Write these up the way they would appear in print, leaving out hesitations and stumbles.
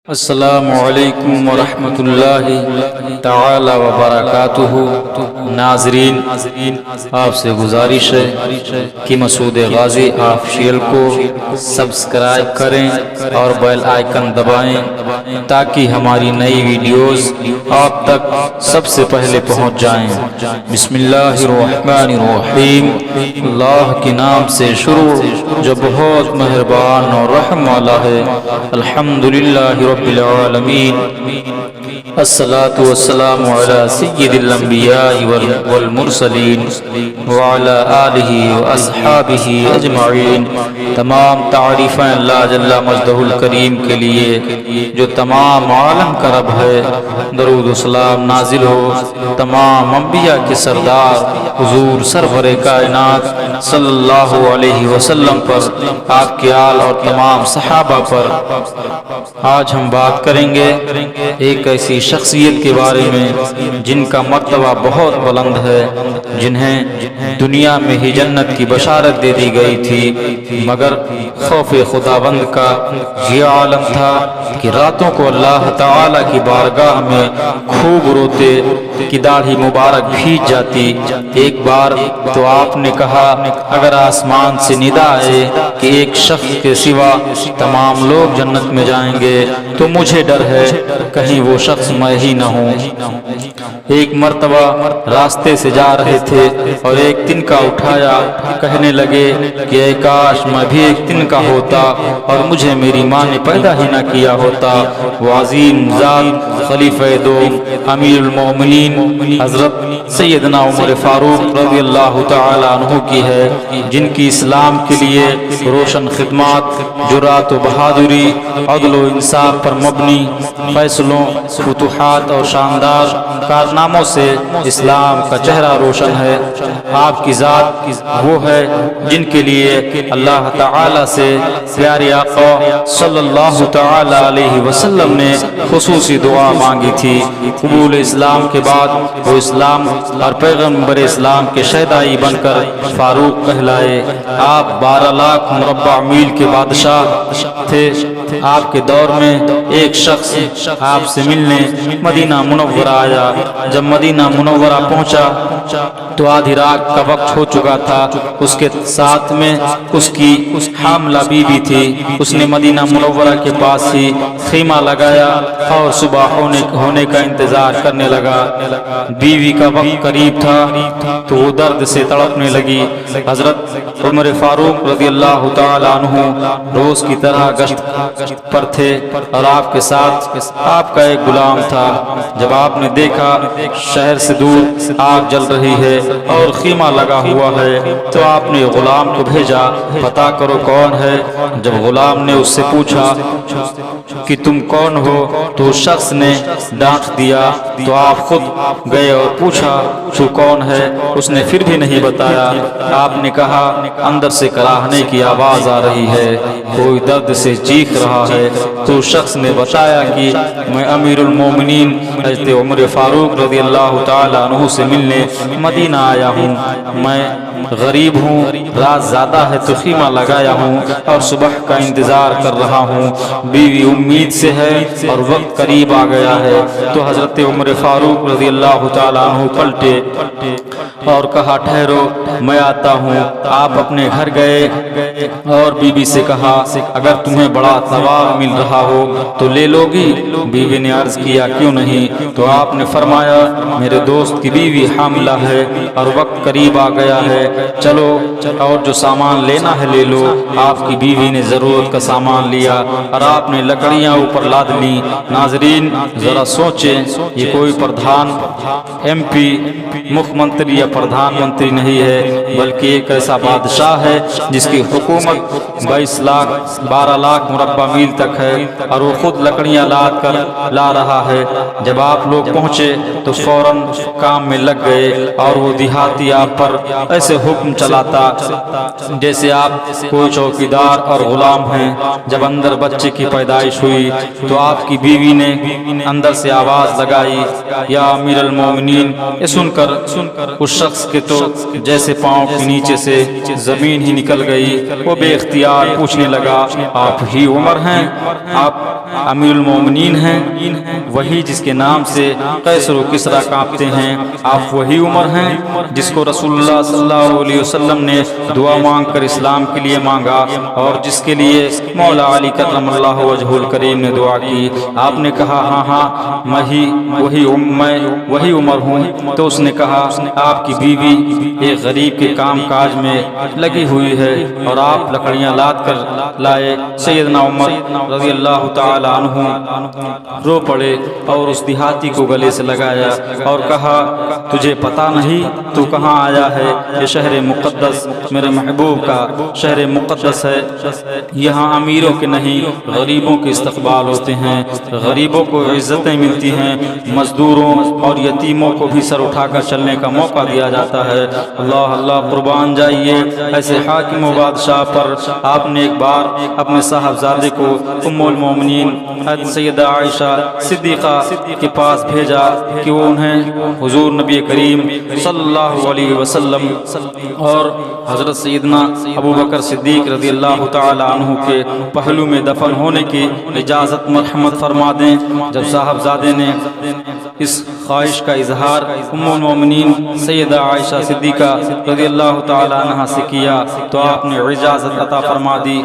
السلام علیکم ورحمۃ اللہ تعالی وبرکاتہ۔ ناظرین، آپ سے گزارش ہے کہ مسعود غازی آفیشیل کو سبسکرائب کریں اور بیل آئیکن دبائیں تاکہ ہماری نئی ویڈیوز آپ تک سب سے پہلے پہنچ جائیں۔ بسم اللہ الرحمن الرحیم۔ اللہ کے نام سے شروع جو بہت مہربان اور رحم والا ہے۔ الحمدللہ رب العالمین، الصلاة والسلام علی سید الانبیاء والمرسلین وعلی آلہ واصحابہ اجمعین۔ تمام تعریفیں اللہ جل مجدہ الکریم کے لیے جو تمام عالم کا رب ہے۔ درود و سلام نازل ہو تمام انبیاء کے سردار حضور سرور کائنات صلی اللہ علیہ وسلم پر، آپ کے آل اور تمام صحابہ پر۔ آج ہم بات کریں گے ایک ایسی شخصیت کے بارے میں جن کا مرتبہ بہت بلند ہے، جنہیں دنیا میں ہی جنت کی بشارت دے دی گئی تھی، مگر خوف خداوند کا یہ عالم تھا کہ راتوں کو اللہ تعالی کی بارگاہ میں خوب روتے کہ داڑھی مبارک بھیج جاتی۔ ایک بار تو آپ نے کہا، اگر آسمان سے ندا آئے کہ ایک شخص کے سوا تمام لوگ جنت میں جائیں گے تو مجھے ڈر ہے کہیں وہ شخص میں ہی نہ ہوں۔ ایک مرتبہ راستے سے جا رہے تھے اور ایک تنکا اٹھایا، کہنے لگے کہ اے کاش میں بھی ایک تنکا ہوتا اور مجھے میری ماں نے پیدا ہی نہ کیا ہوتا۔ وہ عظیم ذات خلیفہ دوم امیر المومنین حضرت سیدنا عمر فاروق رضی اللہ تعالی عنہ کی ہے، جن کی اسلام کے لیے روشن خدمات، جرأت و بہادری، عدل و انصاف پر مبنی فیصلوں، فتوحات اور شاندار کارناموں سے اسلام کا چہرہ روشن ہے۔ آپ کی ذات وہ ہے جن کے لیے اللہ تعالی سے پیارے آقا صلی اللہ تعالی علیہ وسلم نے خصوصی دعا مانگی تھی۔ قبول اسلام کے بعد وہ اسلام اور پیغمبر اسلام کے شہدائی بن کر فاروق کہلائے۔ آپ 12 لاکھ مربع میل کے بادشاہ تھے۔ آپ کے دور میں ایک شخص آپ سے ملنے مدینہ منورہ آیا۔ جب مدینہ منورہ پہنچا تو آدھی رات کا وقت ہو چکا تھا۔ اس کے ساتھ میں اس کی حاملہ بیوی تھی۔ اس نے مدینہ منورہ کے پاس ہی خیمہ لگایا اور صبح ہونے کا انتظار کرنے لگا۔ بیوی کا وقت قریب تھا تو وہ درد سے تڑپنے لگی۔ حضرت عمر فاروق رضی اللہ تعالی عنہ روز کی طرح گشت پر تھے اور آپ کے ساتھ آپ کا ایک غلام تھا۔ جب آپ نے دیکھا شہر سے دور آگ جل رہی ہے اور خیمہ لگا ہوا ہے تو آپ نے غلام کو بھیجا، پتا کرو کون ہے۔ جب غلام نے اس سے پوچھا کہ تم کون ہو تو اس شخص نے ڈانٹ دیا، تو آپ خود گئے اور پوچھا تو کون ہے؟ اس نے پھر بھی نہیں بتایا۔ آپ نے کہا اندر سے کراہنے کی آواز آ رہی ہے، کوئی درد سے چیخ رہا ہے۔ تو شخص نے بتایا کہ میں امیر المومنین حضرت عمر فاروق رضی اللہ تعالی عنہ سے ملنے مدینہ آیا ہوں۔ میں غریب ہوں، رات زیادہ ہے تو خیمہ لگایا ہوں اور صبح کا انتظار کر رہا ہوں۔ بیوی امید سے ہے اور وقت قریب آ گیا ہے۔ تو حضرت عمر فاروق رضی اللہ تعالی عنہ پلٹے اور کہا ٹھہرو میں آتا ہوں۔ آپ اپنے گھر گئے اور بیوی سے کہا اگر تمہیں بڑا ثواب مل رہا ہو تو لے لو گی؟ بیوی نے عرض کیا کیوں نہیں؟ تو آپ نے فرمایا میرے دوست کی بیوی حاملہ ہے اور وقت قریب آ گیا ہے، چلو اور جو سامان لینا ہے لے لو۔ آپ کی بیوی نے ضرورت کا سامان لیا اور آپ نے لکڑیاں اوپر لاد لی۔ ناظرین ذرا سوچیں، یہ کوئی پردھان ایم پی مکھ منتری یا پردھان منتری نہیں ہے، بلکہ ایک ایسا بادشاہ ہے جس کی حکومت 12 لاکھ مربع میل تک ہے اور وہ خود لکڑیاں لاد کر لا رہا ہے۔ جب آپ لوگ پہنچے تو فوراً کام میں لگ گئے اور وہ دیہاتی آپ پر ایسے حکم چلاتا جیسے آپ کوئی چوکیدار اور غلام ہیں۔ جب اندر بچے کی پیدائش ہوئی تو آپ کی بیوی نے اندر سے آواز لگائی یا امیر المومنین۔ یہ سن کر اس شخص کے تو جیسے پاؤں کے نیچے سے زمین ہی نکل گئی۔ وہ بے اختیار پوچھنے لگا آپ ہی عمر ہیں؟ آپ امیر المومنین ہیں، وہی جس کے نام سے قیصر و کسریٰ کانپتے ہیں، آپ وہی عمر ہیں جس کو رسول اللہ صلی اللہ علیہ وسلم نے دعا مانگ کر اسلام کے لیے مانگا اور جس کے لیے مولا علی کرم اللہ وجہ الکریم نے دعا کی۔ آپ نے کہا ہاں میں وہی عمر ہوں، تو اس نے کہا آپ کی بیوی ایک غریب کے کام کاج میں لگی ہوئی ہے اور آپ لکڑیاں لاد کر لائے۔ سیدنا عمر رضی اللہ تعالی عنہ رو پڑے اور اس دیہاتی کو گلے سے لگایا اور کہا تجھے پتہ نہیں تو کہاں آیا ہے؟ یہ شہر مقدس میرے محبوب کا شہر مقدس ہے، یہاں امیروں کے نہیں غریبوں کے استقبال ہوتے ہیں، غریبوں کو عزتیں ملتی ہیں، مزدوروں اور یتیموں کو بھی سر اٹھا کر چلنے کا موقع دیا جاتا ہے۔ اللہ اللہ قربان جائیے ایسے حاکم و بادشاہ پر۔ آپ نے ایک بار اپنے صاحبزادے کو ام المومنین سیدہ عائشہ صدیقہ کے پاس بھیجا کہ وہ انہیں حضور نبی کریم صلی اللہ علیہ وسلم اور حضرت سیدنا ابو بکر صدیق رضی اللہ تعالی عنہ کے پہلو میں دفن ہونے کی اجازت مرحمت فرما دیں۔ جب صاحبزادے نے اس خواہش کا اظہار ام المومنین سیدہ عائشہ صدیقہ رضی اللہ تعالی عنہ سے کیا تو آپ نے اجازت عطا فرما دی۔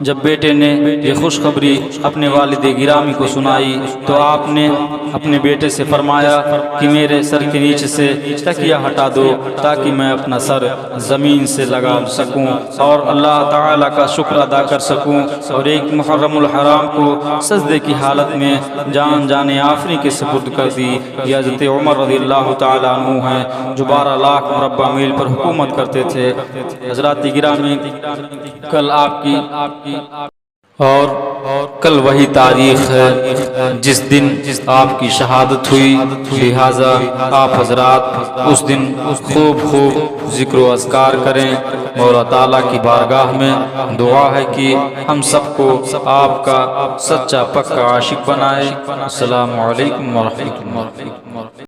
جب بیٹے نے یہ خوشخبری اپنے والد گرامی کو سنائی تو آپ نے اپنے بیٹے سے فرمایا کہ میرے سر کے نیچے سے تکیہ ہٹا دو تاکہ میں اپنا سر زمین سے لگا سکوں اور اللہ تعالیٰ کا شکر ادا کر سکوں، اور ایک محرم الحرام کو سجدے کی حالت میں جان آفری کے سپرد کر دی۔ یہ حضرت عمر رضی اللہ تعالیٰ عنہ ہیں جو 12 لاکھ مربع میل پر حکومت کرتے تھے۔ حضرات گرامی، کل آپ کی اور کل وہی تاریخ ہے جس دن آپ کی شہادت ہوئی، لہٰذا آپ حضرات اس دن خوب ذکر و اذکار کریں۔ مولا تعالیٰ کی بارگاہ میں دعا ہے کہ ہم سب کو آپ کا سچا پکا عاشق بنائے۔ السلام علیکم ورحمۃ اللہ۔